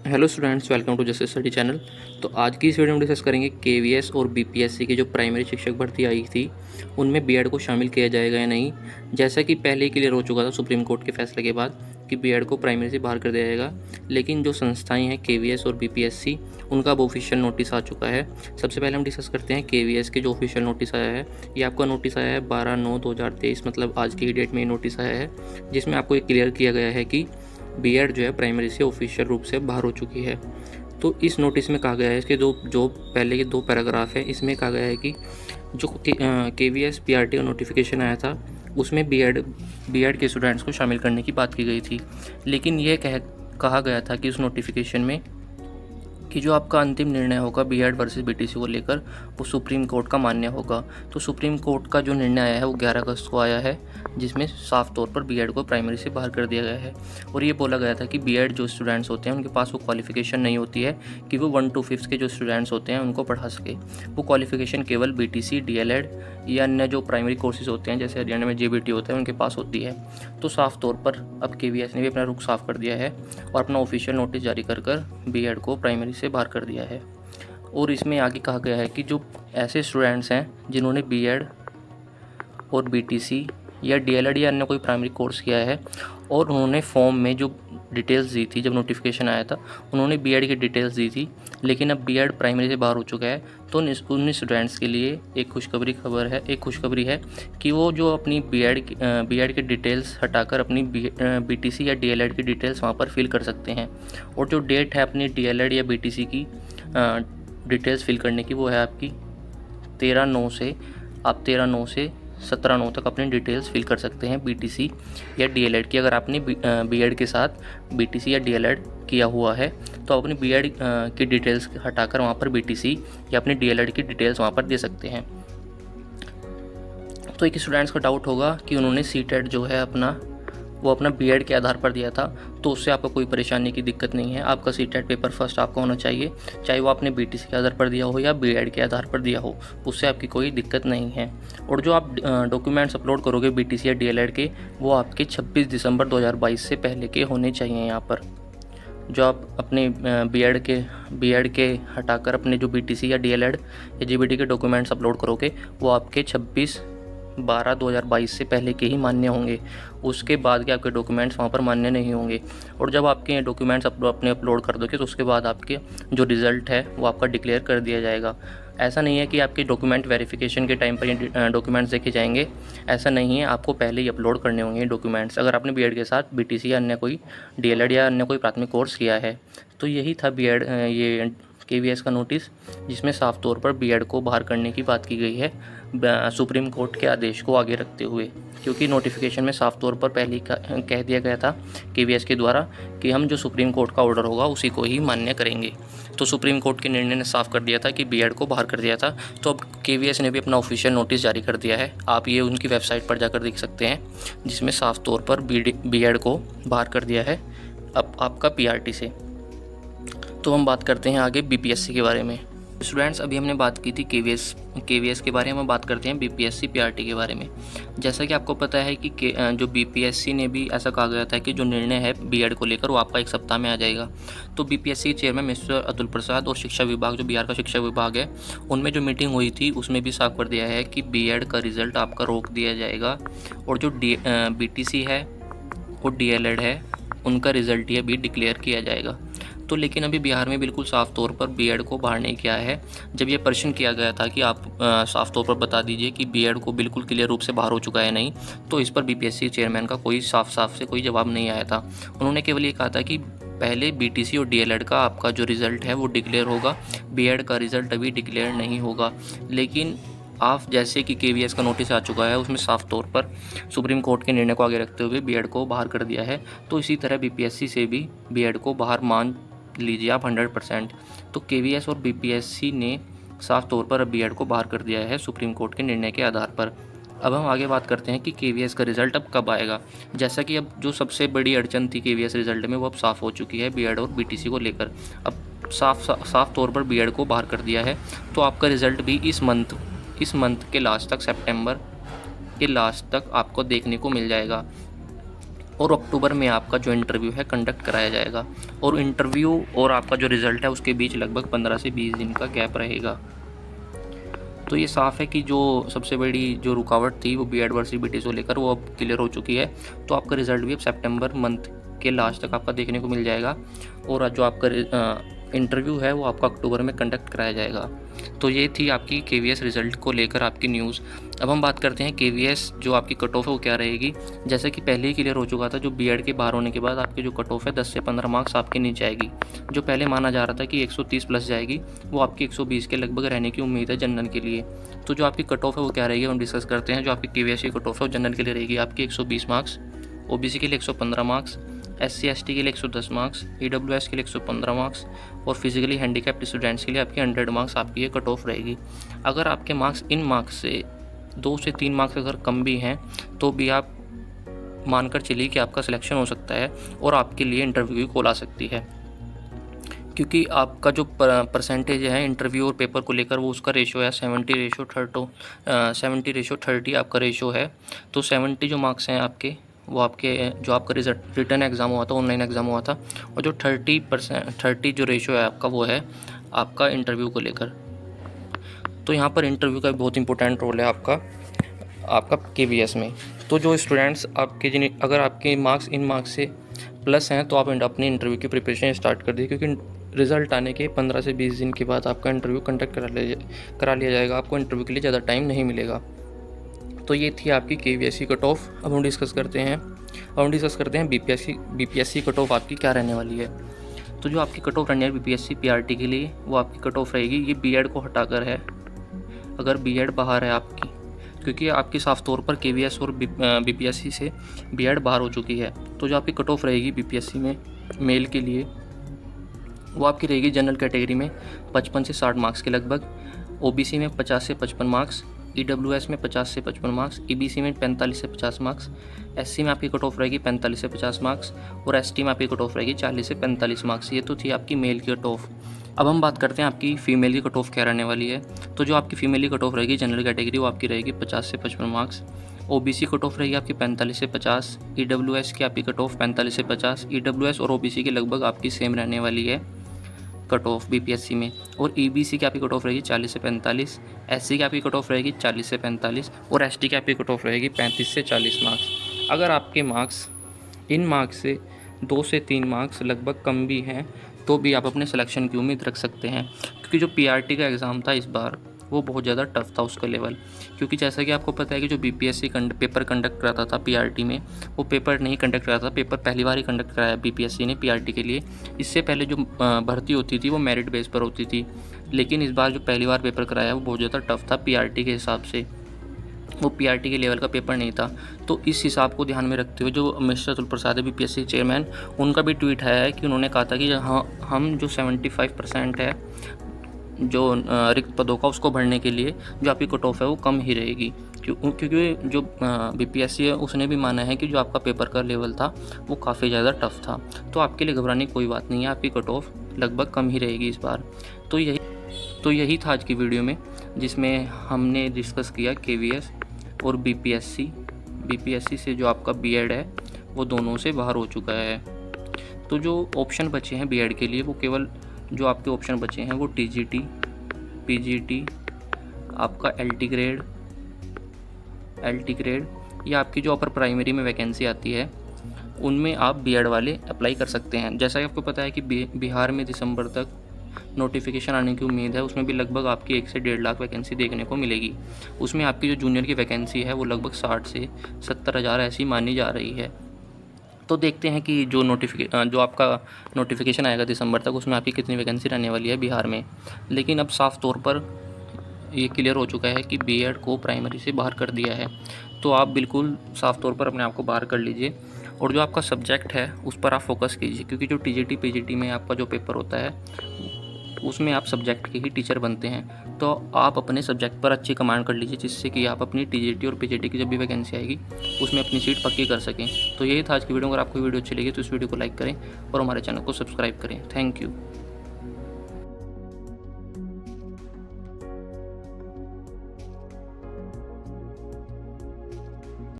Hello students, welcome to just study channel. तो आज की इस वीडियो में डिस्कस करेंगे केवीएस और बीपीएससी की जो प्राइमरी शिक्षक भर्ती आई थी उनमें बीएड को शामिल किया जाएगा या नहीं। जैसा कि पहले ही क्लियर हो चुका था सुप्रीम कोर्ट के फैसले के बाद कि बीएड को प्राइमरी से बाहर कर दिया जाएगा, लेकिन जो संस्थाएं हैं केवीएस और बीपीएससी उनका अब ऑफिशियल नोटिस आ चुका है। सबसे पहले हम डिस्कस करते हैं केवीएस के जो ऑफिशियल नोटिस आया है। ये आपका नोटिस आया है 12/9/2023, मतलब आज की डेट में ये नोटिस आया है, जिसमें आपको ये क्लियर किया गया है कि बीएड जो है प्राइमरी से ऑफिशियल रूप से बाहर हो चुकी है। तो इस नोटिस में कहा गया है, इसके जो पहले के 2 पैराग्राफ है, इसमें कहा गया है कि जो केवीएस पीआरटी का नोटिफिकेशन आया था उसमें बीएड के स्टूडेंट्स को शामिल करने की बात की गई थी, लेकिन यह कहा गया था कि उस नोटिफिकेशन में कि जो आपका अंतिम निर्णय होगा बीएड वर्सेस बीटीसी को लेकर वो सुप्रीम कोर्ट का मान्य होगा। तो सुप्रीम कोर्ट का जो निर्णय आया है वो 11 अगस्त को आया है, जिसमें साफ तौर पर बीएड को प्राइमरी से बाहर कर दिया गया है। और ये बोला गया था कि बीएड जो स्टूडेंट्स होते हैं उनके पास वो क्वालिफिकेशन नहीं होती है कि वो 1 to 5 के जो स्टूडेंट्स होते हैं उनको पढ़ा सके। वो क्वालिफिकेशन केवल बीटीसी, डीएलएड या अन्य जो प्राइमरी कोर्सेज होते हैं जैसे हरियाणा में जेबीटी होता है उनके पास होती है। तो साफ तौर पर अब केवीएस ने भी अपना रुख साफ कर दिया है और अपना ऑफिशियल नोटिस जारी कर बीएड को प्राइमरी से बाहर कर दिया है। और इसमें आगे कहा गया है कि जो ऐसे स्टूडेंट्स हैं जिन्होंने बीएड और बीटीसी या डीएलएड या अन्य कोई प्राइमरी कोर्स किया है और उन्होंने फॉर्म में जो डिटेल्स दी थी, जब नोटिफिकेशन आया था उन्होंने बीएड की डिटेल्स दी थी, लेकिन अब बीएड प्राइमरी से बाहर हो चुका है, तो उन स्टूडेंट्स के लिए एक खुशखबरी है कि वो जो अपनी बीएड की डिटेल्स हटाकर अपनी बीटीसी या डीएलएड की डिटेल्स वहाँ पर फिल कर सकते हैं। और जो डेट है अपनी डीएलएड या बीटीसी की डिटेल्स फिल करने की, वो है आपकी 13/9 से। आप 13/9 से 17/9 तक अपनी डिटेल्स फिल कर सकते हैं बीटीसी या डीएलएड की। अगर आपने बीएड के साथ बीटीसी या डीएलएड किया हुआ है तो आप अपनी बीएड की डिटेल्स हटाकर वहाँ पर बीटीसी या अपनी डीएलएड की डिटेल्स वहाँ पर दे सकते हैं। तो एक स्टूडेंट्स का डाउट होगा कि उन्होंने सीटेट जो है अपना बीएड के आधार पर दिया था, तो उससे आपको कोई परेशानी की दिक्कत नहीं है। आपका सीटेट पेपर फर्स्ट आपका होना चाहिए, चाहे वो आपने बीटीसी के आधार पर दिया हो या बीएड के आधार पर दिया हो, उससे आपकी कोई दिक्कत नहीं है। और जो आप डॉक्यूमेंट्स अपलोड करोगे बीटीसी या डीएलएड के, वो आपके 26 दिसंबर 2022 से पहले के होने चाहिए। यहाँ पर जो आप अपने बीएड के हटाकर अपने जो बीटीसी या डीएलएड या जीबीटी के डॉक्यूमेंट्स अपलोड करोगे वो आपके 26/12/2022 से पहले के ही मान्य होंगे। उसके बाद के आपके डॉक्यूमेंट्स वहाँ पर मान्य नहीं होंगे। और जब आपके डॉक्यूमेंट्स अपने अपलोड कर दोगे तो उसके बाद आपके जो रिज़ल्ट है वो आपका डिक्लेयर कर दिया जाएगा। ऐसा नहीं है कि आपके डॉक्यूमेंट वेरिफिकेशन के टाइम पर ये डॉक्यूमेंट्स देखे जाएंगे, ऐसा नहीं है। आपको पहले ही अपलोड करने होंगे डॉक्यूमेंट्स अगर आपने बीएड के साथ बीटीसी या अन्य कोई डीएलएड या अन्य कोई प्राथमिक कोर्स किया है। तो यही था बीएड ये केवीएस का नोटिस, जिसमें साफ तौर पर बीएड को बाहर करने की बात की गई है सुप्रीम कोर्ट के आदेश को आगे रखते हुए, क्योंकि नोटिफिकेशन में साफ तौर पर पहले ही कह दिया गया था केवीएस के द्वारा कि हम जो सुप्रीम कोर्ट का ऑर्डर होगा उसी को ही मान्य करेंगे। तो सुप्रीम कोर्ट के निर्णय ने साफ कर दिया था कि बीएड को बाहर कर दिया था, तो अब केवीएस ने भी अपना ऑफिशियल नोटिस जारी कर दिया है। आप ये उनकी वेबसाइट पर जाकर देख सकते हैं, जिसमें साफ तौर पर बीएड को बाहर कर दिया है अब आपका पीआरटी से। तो हम बात करते हैं आगे बीपीएससी के बारे में। स्टूडेंट्स, अभी हमने बात की थी केवीएस के बारे में, बात करते हैं बीपीएससी पीआरटी के बारे में। जैसा कि आपको पता है कि जो बीपीएससी ने भी ऐसा कहा गया था कि जो निर्णय है बीएड को लेकर वो आपका 1 सप्ताह में आ जाएगा। तो बीपीएससी के चेयरमैन मिस्टर अतुल प्रसाद और शिक्षा विभाग, जो बिहार का शिक्षा विभाग है, उनमें जो मीटिंग हुई थी उसमें भी साफ कर दिया है कि बीएड का रिज़ल्ट आपका रोक दिया जाएगा और जो बीटीसी है और डीएलएड है उनका रिज़ल्ट ये भी डिक्लेयर किया जाएगा। तो लेकिन अभी बिहार में बिल्कुल साफ़ तौर पर बीएड को बाहर नहीं किया है। जब ये प्रश्न किया गया था कि आप साफ़ तौर पर बता दीजिए कि बीएड को बिल्कुल क्लियर रूप से बाहर हो चुका है नहीं, तो इस पर बीपीएससी चेयरमैन का कोई साफ से कोई जवाब नहीं आया था। उन्होंने केवल ये कहा था कि पहले बीटीसी और डीएलएड का आपका जो रिज़ल्ट है वो डिक्लेयर होगा, बीएड का रिज़ल्ट अभी डिक्लेयर नहीं होगा। लेकिन आप जैसे कि केवीएस का नोटिस आ चुका है उसमें साफ तौर पर सुप्रीम कोर्ट के निर्णय को आगे रखते हुए बीएड को बाहर कर दिया है, तो इसी तरह बीपीएससी से भी बीएड को बाहर मान लीजिए आप 100%। तो केवीएस और बीपीएससी ने साफ तौर पर अब बीएड को बाहर कर दिया है सुप्रीम कोर्ट के निर्णय के आधार पर। अब हम आगे बात करते हैं कि केवीएस का रिज़ल्ट अब कब आएगा। जैसा कि अब जो सबसे बड़ी अड़चन थी केवीएस रिज़ल्ट में वो अब साफ़ हो चुकी है बीएड और बीटीसी को लेकर। अब साफ तौर पर बीएड को बाहर कर दिया है, तो आपका रिज़ल्ट भी इस मंथ के लास्ट तक, सितंबर के लास्ट तक आपको देखने को मिल जाएगा। और अक्टूबर में आपका जो इंटरव्यू है कंडक्ट कराया जाएगा। और इंटरव्यू और आपका जो रिज़ल्ट है उसके बीच लगभग 15 से 20 दिन का गैप रहेगा। तो ये साफ़ है कि जो सबसे बड़ी जो रुकावट थी वो बीएड वर्सिबिलिटी को लेकर वो अब क्लियर हो चुकी है। तो आपका रिज़ल्ट भी अब सितंबर मंथ के लास्ट तक आपका देखने को मिल जाएगा और जो आपका इंटरव्यू है वो आपका अक्टूबर में कंडक्ट कराया जाएगा। तो ये थी आपकी केवीएस रिज़ल्ट को लेकर आपकी न्यूज़। अब हम बात करते हैं केवीएस जो आपकी कट ऑफ है वो क्या रहेगी। जैसे कि पहले ही क्लियर हो चुका था, जो बीएड के बाहर होने के बाद आपकी जो कट ऑफ है 10 से 15 मार्क्स आपके नीचे आएगी। जो पहले माना जा रहा था कि 130 प्लस जाएगी, वो आपकी 120 के लगभग रहने की उम्मीद है जनरल के लिए। तो जो आपकी कट ऑफ है वो क्या रहेगी हम डिस्कस करते हैं। जो आपकी केवीएस की कट ऑफ है वो जनरल के लिए रहेगी आपकी 120 मार्क्स, ओबीसी के लिए 115 मार्क्स, SC ST के लिए 110 मार्क्स, EWS के लिए 115 मार्क्स और फिजिकली हैंडीकैप्ड स्टूडेंट्स के लिए आपकी 100 मार्क्स आपकी ये कट ऑफ रहेगी। अगर आपके मार्क्स इन मार्क्स से 2 से 3 मार्क्स अगर कम भी हैं तो भी आप मानकर चलिए कि आपका सिलेक्शन हो सकता है और आपके लिए इंटरव्यू की कॉल आ सकती है, क्योंकि आपका जो परसेंटेज है इंटरव्यू और पेपर को लेकर वो उसका रेशो है 70:30 आपका रेशो है। तो 70 जो मार्क्स हैं आपके वो आपके जो आपका रिटर्न एग्ज़ाम हुआ था, ऑनलाइन एग्ज़ाम हुआ था, और जो 30 जो रेशो है आपका वो है आपका इंटरव्यू को लेकर। तो यहाँ पर इंटरव्यू का बहुत इंपॉर्टेंट रोल है आपका केवीएस में। तो जो स्टूडेंट्स आपके अगर आपके मार्क्स इन मार्क्स से प्लस हैं तो आप अपनी इंटरव्यू की प्रिपरेशन स्टार्ट कर दी, क्योंकि रिज़ल्ट आने के 15 से 20 दिन के बाद आपका इंटरव्यू कंडक्ट करा लिया जाएगा। आपको इंटरव्यू के लिए ज़्यादा टाइम नहीं मिलेगा। तो ये थी आपकी केवीएस की कट ऑफ। अब हम डिस्कस करते हैं बीपीएससी कट ऑफ आपकी क्या रहने वाली है। तो जो आपकी कट ऑफ रहने वाली बीपीएससी पीआरटी के लिए वो आपकी कट ऑफ रहेगी, ये बीएड को हटाकर है। अगर बीएड बाहर है आपकी, क्योंकि आपकी साफ तौर पर केवीएस और बीपीएससी से बीएड बाहर हो चुकी है, तो जो आपकी कट ऑफ रहेगी बीपीएससी में मेल के लिए वो आपकी रहेगी जनरल कैटेगरी में 55 से 60 मार्क्स के लगभग, ओबीसी में 50 से 55 मार्क्स, EWS में 50 से 55 मार्क्स, EBC में 45 से 50 मार्क्स, SC में आपकी कट ऑफ रहेगी 45 से 50 मार्क्स और ST में आपकी कट ऑफ रहेगी 40 से 45 मार्क्स। ये तो थी आपकी मेल की कट ऑफ। अब हम बात करते हैं आपकी फ़ीमेल की कट ऑफ क्या रहने वाली है। तो जो आपकी फ़ीमेल की कट ऑफ रहेगी जनरल कैटेगरी वो आपकी रहेगी 50 से 55 मार्क्स, OBC कट ऑफ रहेगी आपकी 45 से 50, EWS की आपकी कट ऑफ 45 से 50, EWS और OBC की लगभग आपकी सेम रहने वाली है कट ऑफ बीपीएससी में, और EBC की आपकी कट ऑफ रहेगी 40 से 45, SC की आपकी कट ऑफ रहेगी 40 से 45 और ST की आपकी कट ऑफ रहेगी 35 से 40 मार्क्स। अगर आपके मार्क्स इन मार्क्स से 2 से 3 मार्क्स लगभग कम भी हैं तो भी आप अपने सिलेक्शन की उम्मीद रख सकते हैं, क्योंकि जो पीआरटी का एग्ज़ाम था इस बार वो बहुत ज़्यादा टफ था उसका लेवल। क्योंकि जैसा कि आपको पता है कि जो बीपीएससी पेपर कंडक्ट कराता था पीआरटी में, वो पेपर नहीं कंडक्ट कराता था, पेपर पहली बार ही कंडक्ट कराया बीपीएससी ने पीआरटी के लिए। इससे पहले जो भर्ती होती थी वो मेरिट बेस पर होती थी, लेकिन इस बार जो पहली बार पेपर कराया वो बहुत ज़्यादा टफ था पीआरटी के हिसाब से, वो पीआरटी के लेवल का पेपर नहीं था। तो इस हिसाब को ध्यान में रखते हुए जो मिस्टर अतुल प्रसाद है बीपीएससी चेयरमैन, उनका भी ट्वीट आया है कि उन्होंने कहा था कि हम जो 75% है जो रिक्त पदों का उसको भरने के लिए जो आपकी कट ऑफ है वो कम ही रहेगी, क्योंकि जो बीपीएससी है उसने भी माना है कि जो आपका पेपर का लेवल था वो काफ़ी ज़्यादा टफ था। तो आपके लिए घबराने की कोई बात नहीं है, आपकी कट ऑफ लगभग कम ही रहेगी इस बार। तो यही था आज की वीडियो में, जिसमें हमने डिस्कस किया केवीएस और बीपीएससी से जो आपका बीएड है वो दोनों से बाहर हो चुका है। तो जो ऑप्शन बचे हैं बीएड के लिए वो केवल जो आपके ऑप्शन बचे हैं वो टीजीटी, पीजीटी, आपका एलटी ग्रेड या आपकी जो अपर प्राइमरी में वैकेंसी आती है उनमें आप बीएड वाले अप्लाई कर सकते हैं। जैसा कि आपको पता है कि बिहार में दिसंबर तक नोटिफिकेशन आने की उम्मीद है, उसमें भी लगभग आपकी 1 से 1.5 लाख वैकेंसी देखने को मिलेगी। उसमें आपकी जो जूनियर की वैकेंसी है वो लगभग 60 से 70 हज़ार ऐसी मानी जा रही है। तो देखते हैं कि जो आपका नोटिफिकेशन आएगा दिसंबर तक उसमें आपकी कितनी वैकेंसी रहने वाली है बिहार में। लेकिन अब साफ़ तौर पर ये क्लियर हो चुका है कि बीएड को प्राइमरी से बाहर कर दिया है। तो आप बिल्कुल साफ़ तौर पर अपने आप को बाहर कर लीजिए और जो आपका सब्जेक्ट है उस पर आप फोकस कीजिए, क्योंकि जो टीजीटी पीजीटी में आपका जो पेपर होता है उसमें आप सब्जेक्ट के ही टीचर बनते हैं। तो आप अपने सब्जेक्ट पर अच्छी कमांड कर लीजिए, जिससे कि आप अपनी टीजीटी और पीजीटी की जब भी वैकेंसी आएगी उसमें अपनी सीट पक्की कर सकें। तो यही था आज की वीडियो। अगर आपको वीडियो अच्छी लगी तो इस वीडियो को लाइक करें और हमारे चैनल को सब्सक्राइब करें। Thank you.